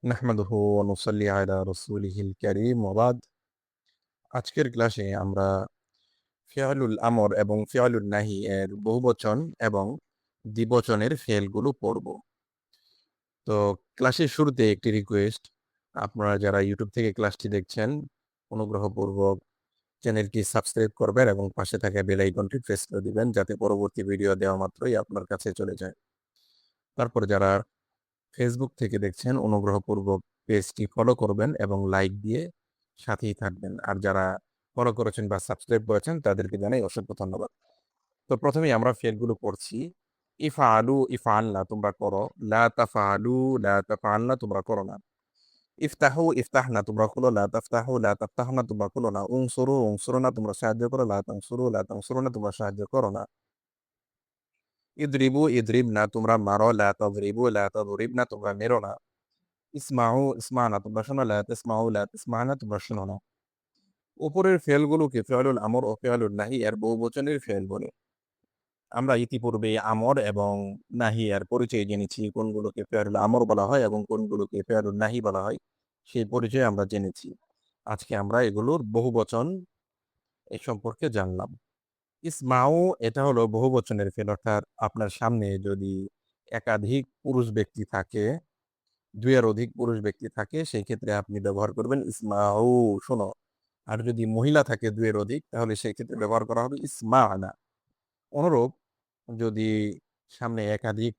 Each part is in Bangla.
নাহমাদুহু ওয়া নুসাল্লি আলা রাসূলিহিল কারীম ওয়া বাদ। আজকের ক্লাসে আমরা ফিআলুল আমর এবং ফিআলুন নাহি এর বহুবচন এবং দ্বিবচনের ফেলগুলো পড়ব। তো ক্লাসের শুরুতে একটি রিকোয়েস্ট, আপনারা যারা ইউটিউব থেকে ক্লাসটি দেখছেন অনুগ্রহপূর্বক চ্যানেলটি সাবস্ক্রাইব করবেন এবং পাশে থাকা বেল আইকনটি প্রেস করে দিবেন যাতে পরবর্তী ভিডিও দেওয়া মাত্রই আপনার কাছে চলে যায়। তারপর যারা ফেসবুক থেকে দেখছেন অনুগ্রহপূর্বক পেজটি ফলো করবেন এবং লাইক দিয়ে সাথেই থাকবেন। আর যারা ফলো করেছেন বা সাবস্ক্রাইব করেছেন তাদেরকে জানাই অসংখ্য ধন্যবাদ। তো প্রথমেই আমরা ফেলগুলো পড়ছি। ইফআলু ইফআলনা তোমরা করো, লা তাফআলু লা তাফআলনা তোমরা করো না। ইফতাহু ইফতাহনা তোমরা খোলো, লা তাফতাহু লা তাফতাহনা তোমরা খোলো না। উনসুরু উনসুরুনা তোমরা সাহায্য করো, লা তানসুরু লা তানসুরুনা তোমরা সাহায্য করো না। ইদরিবু ইদরিবনা তোমরা মারো, লা তাদরিবু লা তাদরিবনা তোমরা মেরো না। ইসমাউ ইসমানা তোমরা শোনো, লা তাসমাউ লা তাসমানা তোমরা শোনো না। উপরের ফেলগুলোকে ফিআলুল আমর ও ফিআলুন নাহি এর বহুবচনের ফেল বলে। আমরা ইতিপূর্বে আমর এবং নাহি এর পরিচয় জেনেছি, কোনগুলোকে ফিআলুল আমর বলা হয় এবং কোনগুলোকে ফিআলুন নাহি বলা হয় সেই পরিচয় আমরা জেনেছি। আজকে আমরা এগুলোর বহুবচন এ সম্পর্কে জানলাম। ইসমাউ এটা হলো বহুবচনের ফেল, অর্থাৎ আপনার সামনে যদি একাধিক পুরুষ ব্যক্তি থাকে, ২ এর অধিক পুরুষ ব্যক্তি থাকে সেই ক্ষেত্রে আপনি ব্যবহার করবেন ইসমাউ শোনো। আর যদি মহিলা থাকে ২ এর অধিক তাহলে সেই ক্ষেত্রে ব্যবহার করা হবে ইসমা'না। অনুরূপ যদি সামনে একাধিক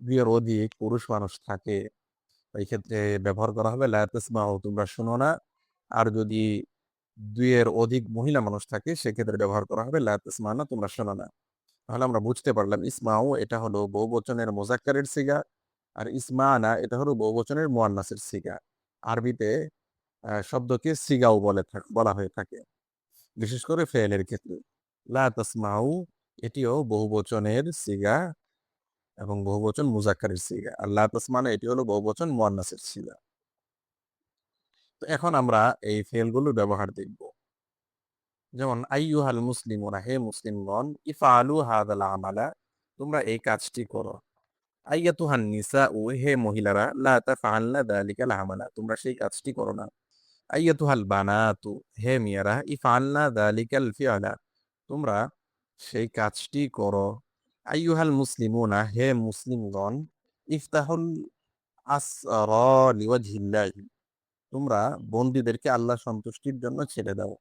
২ এর অধিক পুরুষ মানুষ থাকে এই ক্ষেত্রে ব্যবহার করা হবে লা তাসমাউ তোমরা শোনো না। আর যদি ২ এর অধিক মহিলা মানুষ থাকে সেক্ষেত্রে ব্যবহার করা হবে লা তাসমা'না তোমরা শোনো না। তাহলে আমরা বুঝতে পারলাম ইসমাউ এটা হলো বহুবচনের মুযাক্কারের সিগা, আর ইসমা'না এটা হলো বহুবচনের মুয়ান্নাসের সিগা। আরবিতে শব্দকে সিগাও বলা হয়ে থাকে, বিশেষ করে ফেলের ক্ষেত্রে। লা তাসমাউ এটিও বহুবচনের সিগা এবং বহুবচন মুযাক্কারের সিগা। আর লা তাসমানা এটি হলো বহুবচন মুয়ান্নাসের সিগা। তো এখন আমরা এই ফেলগুলোর ব্যবহার দেখব। যেমন আইয়ুহাল মুসলিমুনা হে মুসলিমগণ, ইফআলু হাযাল আমালা তোমরা এই কাজটি করো। আইয়াতুহান নিসাউ হে মহিলারা, লা তাফআলনা যালিকাল আমালা তোমরা সেই কাজটি করো না। আইয়াতুহাল বানাতু হে মেয়েরা, ইফআলনা যালিকাল ফিআলা তোমরা সেই কাজটি করো। আইয়ুহাল মুসলিমুনা হে মুসলিমগণ, ইফতাহুল আসরা লিওয়াজহিল্লাহি তোমরা বন্দীদেরকে আল্লাহ সন্তুষ্টির জন্য ছেড়ে দাও।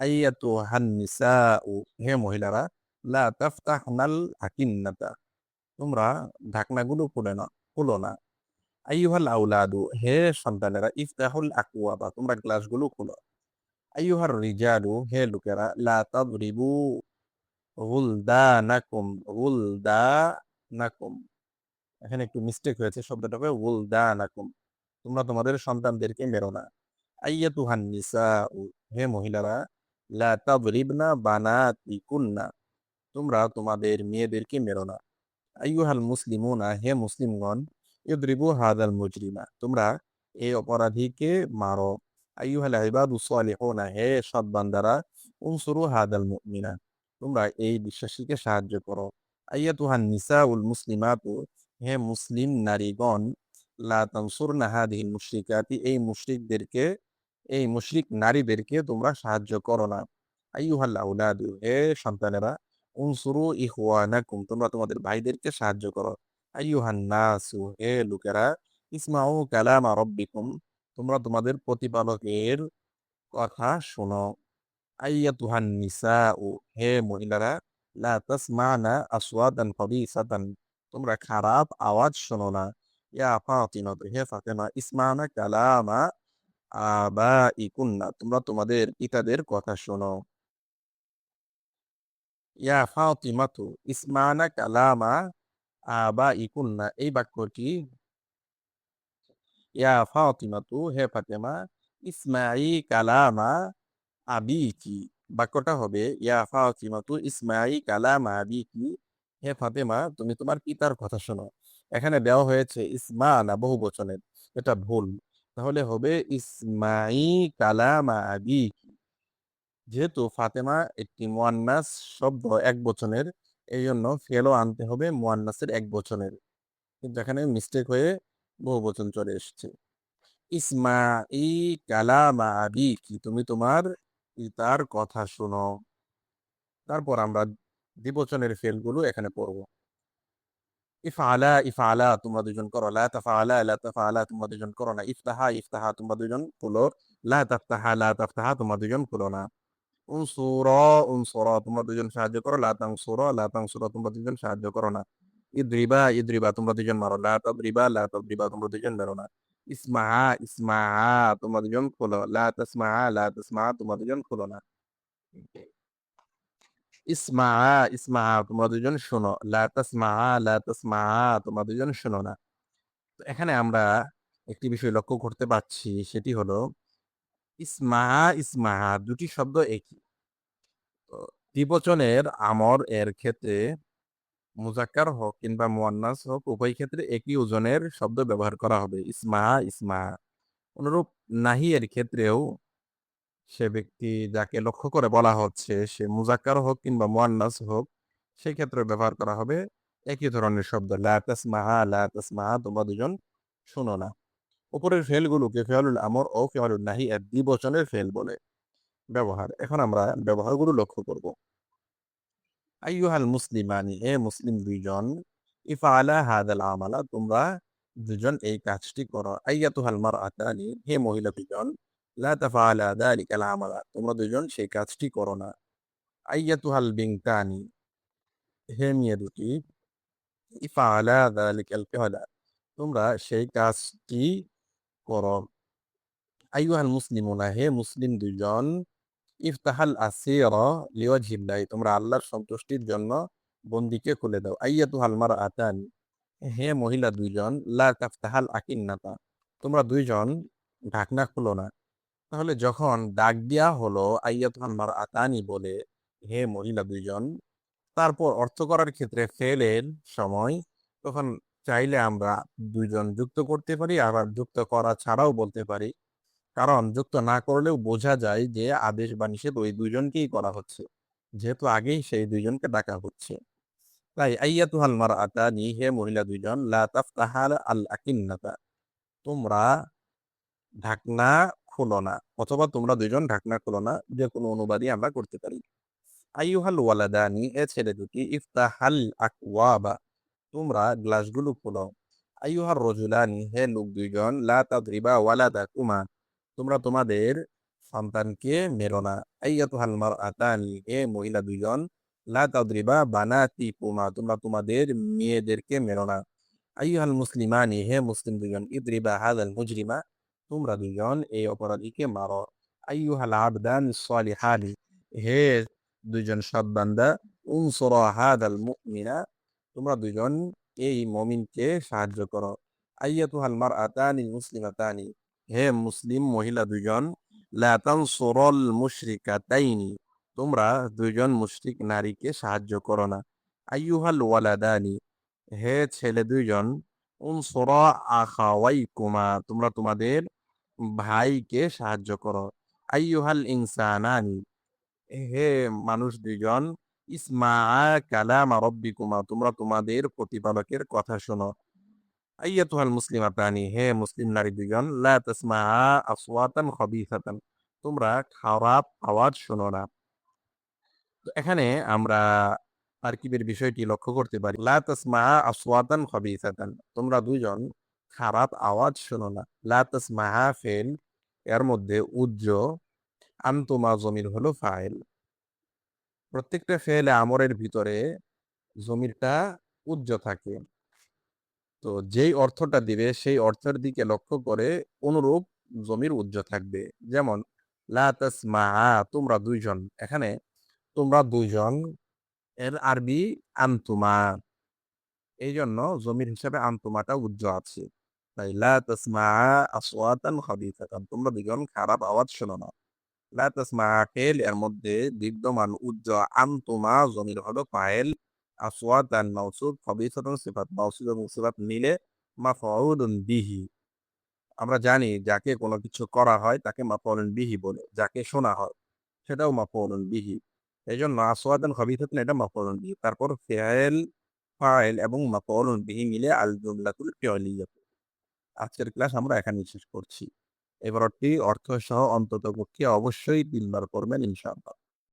আইয়াতুহান নিসাউ হে মহিলারা, লা তাফতাহনাল আকিন্নাতা তোমরা ঢাকনাগুলো খুলো না। আইয়ুহাল আউলাদু হে সন্তানেরা, ইফতাহুল আকওয়াবা তোমরা গ্লাসগুলো খুলো। আইয়ুহার রিজালু হে লোকেরা, লা তাদরিবু গুলদানাকুম গুলদানাকুম এখানে একটু মিস্টেক হয়েছে, শব্দটা হবে গুলদানাকুম তোমরা তোমাদের সন্তানদেরকে মেরো না। আইয়াতুহান নিসাউ হে মহিলারা, লা তাদরিবনা বানাতিকুন্না তোমরা তোমাদের মেয়েদেরকে মেরো না। আইয়ুহাল মুসলিমুনা হে মুসলিমগণ, ইদরিবু হাদাল মুজরিমা তোমরা এই অপরাধীকে মারো। আইয়ুহাল ইবাদুস সালিহুনা হে সৎ বান্দারা, উনসুরু হাদাল মুমিনা তোমরা এই বিশ্বাসীকে সাহায্য করো। আইয়াতুহান নিসাউল মুসলিমাতু হে মুসলিম নারীগণ, লা তানসুরনা হাদিহিল মুশরিকাতি এই মুশরিক নারীদেরকে তোমরা সাহায্য করো না। আইয়ুহাল আউলাদু হে সন্তানেরা, উনসুরু ইখওয়ানাকুম তোমরা তোমাদের ভাইদেরকে সাহায্য করো। আইয়ুহান নাসু হে লোকেরা, ইসমাউ কালামা রাব্বিকুম তোমরা তোমাদের প্রতিপালকের কথা শোনো। আইয়াতুহান নিসাউ হে মহিলারা, লা তাসমা'না আসওয়াতান খাবিসাতান তোমরা খারাপ আওয়াজ শোনো না। ইয়া ফাতিমা হে ফাতেমা, ইসমা'না কালামা আবাইকুন্না তোমরা তোমাদের পিতাদের কথা শোনো। ইয়া ফাতিমাতু ইসমা'না কালামা আবাইকুন্না এই বাক্যটি, ইয়া ফাতিমাতু হে ফাতেমা, ইসমাঈ কালামা আবিকি বাক্যটা হবে ইয়া ফাতিমাতু ইসমাঈ কালামা আবিকি হে ফাতেমা তুমি তোমার পিতার কথা শোনো। এখানে দেওয়া হয়েছে ইসমা না বহুবচনের, এটা ভুল। তাহলে হবে ইসমাঈ কালামা আবিকি। যেহেতু ফাতেমা একটি মুয়ান্নাস শব্দ এক বচনের, এই জন্য ফেলও আনতে হবে মুয়ান্নাসের এক বচনের, কিন্তু এখানে মিস্টেক হয়ে বহুবচন চলে এসেছে। ইসমাঈ কালামা আবিকি, তুমি তোমার পিতার কথা শোনো। তারপর আমরা দ্বিবচনের ফেলগুলো এখানে পড়ব। ইফআলা ইফআলা, তোমরা দুজন করো। লা তাফআলা লা তাফআলা, তোমরা দুজন করো না। ইফতাহা ইফতাহা, তোমরা দুজন খুলো। লা তাফতাহা লা তাফতাহা, তোমরা দুজন খুলো না। উনসুরা উনসুরা, তোমরা দুজন সাহায্য করো। লা তানসুরা লা তানসুরা, তোমরা দুজন সাহায্য করো না। ইদ্রিবা ইদ্রিবা, তোমরা দুজন মারো। লা তাদরিবা লা তাদরিবা, তোমরা দুজন মেরো না। ইসমাআ ইসমাআ, তোমরা দুজন খোলো। লা তাসমাআ লা তাসমাআ, তোমরা দুজন খোলো না। ইসমাআ ইসমাআ, তোমরা দুজন শোনো। লা তাসমাআ লা তাসমাআ, তোমরা দুজন শোনো না। তো এখানে আমরা একটি বিষয় লক্ষ্য করতে পারছি, সেটি হলো ইসমাআ ইসমাআ দুটি শব্দ একই। তো দ্বিবচনের আমর এর ক্ষেত্রে মুজাক্কার হোক কিংবা মুয়ান্নাস হোক, উভয় ক্ষেত্রে একই ওজনের শব্দ ব্যবহার করা হবে, ইসমাআ ইসমাআ। অনুরূপ নাহি এর ক্ষেত্রেও সে ব্যক্তি যাকে লক্ষ্য করে বলা হচ্ছে, সে মুজাক্কার হোক কিংবা মুয়ান্নাস হোক, সেই ক্ষেত্রে ব্যবহার করা হবে একই ধরনের শব্দ, লা তাসমাআ লা তাসমাআ, তোমরা দুজন শোনো না। উপরের ফেলগুলোকে ফেয়ালুল আমর ও ফেয়ালুল নাহি এর দ্বিবচনের ফেল বলে ব্যবহার। এখন আমরা ব্যবহারগুলো লক্ষ্য করব। আইয়ুহাল মুসলিমানি, হে মুসলিম দুইজন। ইফআলা হাদাল আমালা, তোমরা দুজন এই কাজটি করো। আইয়াতুহাল মারআতানি, হে মহিলা দুজন। লা তাফআলা যালিকাল আমালা, তোমরা দুজন সেই কাজটি করো না। আইয়াতুহাল বিনতানি, হে মেয়ে দুটি। ইফআলা যালিকাল ফি'লা, তোমরা সেই কাজটি করো। আইয়ুহাল মুসলিমুনা, হে মুসলিম দুইজন। ইফতাহাল আসিরা লিওয়াজহিল্লাহ, তোমরা আল্লাহর সন্তুষ্টির জন্য বন্দীকে খুলে দাও। আইয়াতুহাল মারআতানি, হে মহিলা দুইজন। লা তাফতাহাল আকিন্নাতা, তোমরা দুইজন ঢাকনা খুলো না। তাহলে যখন ডাক দেয়া হলো আইয়াতুহাল মারআতানি বলে, হে মহিলা দুইজন, তারপর অর্থ করার ক্ষেত্রে ফেলের সময়, তখন চাইলে আমরা দুইজন যুক্ত করতে পারি, আবার যুক্ত করা ছাড়াও বলতে পারি। কারণ যুক্ত না করলেও বোঝা যায় যে আদেশ বা নিষেধ ওই দুইজনকেই করা হচ্ছে, যেহেতু আগেই সেই দুইজনকে ডাকা হচ্ছে। তাই আইয়াতুহাল মারআতানি, হে মহিলা দুইজন। লা তাফতাহাল আল আকিন্নাতা, তোমরা ঢাকনা খুলো না, অথবা তোমরা দুইজন ঢাকনা খুলো না, যে কোনো অনুবাদই আমরা করতে পারি। আইয়ুহাল ওয়ালাদানি, এ ছেলে দুটি। ইফতাহাল আকওয়াবা, তোমরা গ্লাসগুলো খোলো। আইয়ুহার রজুলানি, হে লোক দুইজন। লা তাদরিবা ওয়ালাদাকুমা, তোমরা তোমাদের সন্তানকে মেরো না। আইয়াতুহাল মারআতানি, হে মহিলা দুইজন। লা তাদরিবা বানাতিকুমা, তোমরা তোমাদের মেয়েদেরকে মেরো না। আইয়ুহাল মুসলিমানি, হে মুসলিম দুইজন। ইদরিবা হাযাল মুজরিমা, তোমরা দুইজন এই অপরাধীকে মারো। আইয়ুহাল আবদান সালিহানি, হে দুইজন সৎ বান্দা। উনসুরা হাযাল মুমিনা, তোমরা দুইজন এই মুমিনকে সাহায্য করো। আইয়াতুহাল মারআতানি মুসলিমাতানি, হে মুসলিম মহিলা দুইজন। লা তানসুরুল মুশরিকাতাইনি, তোমরা দুইজন মুশরিক নারীকে সাহায্য করো না। আইয়ুহাল ওয়ালাদানি, হে ছেলে দুইজন। উনসুরা আখাওয়াইকুমা, তোমরা তোমাদের ভাইকে সাহায্য করো। আইয়ুহাল ইনসানানি, হে মানুষ দুইজন। ইসমাআ কালামা রাব্বিকুমা, তোমরা তোমাদের প্রতিপালকের কথা শোনো। আইয়াতুহাল মুসলিমাতানি, হে মুসলিম নারী দুইজন। লা তাসমাআ আসওয়াতান খাবিসাতান, তোমরা খারাপ আওয়াজ শোনো না। তো এখানে আমরা তারকিবের বিষয়টি লক্ষ্য করতে পারি। লা তাসমাআ আসওয়াতান খাবিসাতান, তোমরা দুইজন খারাপ আওয়াজ শোনো না। লা তাসমাআ ফেল, এর মধ্যে উজ্জ, আনতুমা জমির হলো ফাইল। প্রত্যেকটা ফেলে আমরের ভিতরে জমিরটা উজ্জ থাকে। তো যেই অর্থটা দিবে সেই অর্থের দিকে লক্ষ্য করে অনুরূপ জমির উজ্জ থাকবে। যেমন লা তাসমাআ, তোমরা দুইজন। এখানে তোমরা দুইজন এর আরবি আনতুমা, এই জন্য জমির হিসাবে আনতুমাটা উজ্জ আছে। তাই লা তাসমাআ আসওয়াতান খাবিসাতান, তোমরা দুইজন খারাপ আওয়াজ শোনো না। লা তাসমাআ ফেল, এর মধ্যে বিদ্যমান উজ্জ, আনতুমা জমির হলো ফাইল, আসওয়াতান মাউসুফ, খাবিসাতান সিফাত। মাউসুফ এবং সিফাত মিলে মাফউলুন বিহি। আমরা জানি যাকে কোনো কিছু করা হয় তাকে মাফউলুন বিহি বলে, যাকে শোনা হয় সেটাও মাফউলুন বিহি। এজন্য আসওয়াতান খাবিসাতান এটা মাফউলুন বিহি। তারপর ফেল, ফাইল এবং মাফউলুন বিহি মিলে আল জুমলাতুল ফি'লিয়াহ। আজকের ক্লাস আমরা এখানেই শেষ করছি। এবারটি অর্থসহ অন্ততপক্ষে অবশ্যই ৩ বার পড়বেন ইনশাআল্লাহ।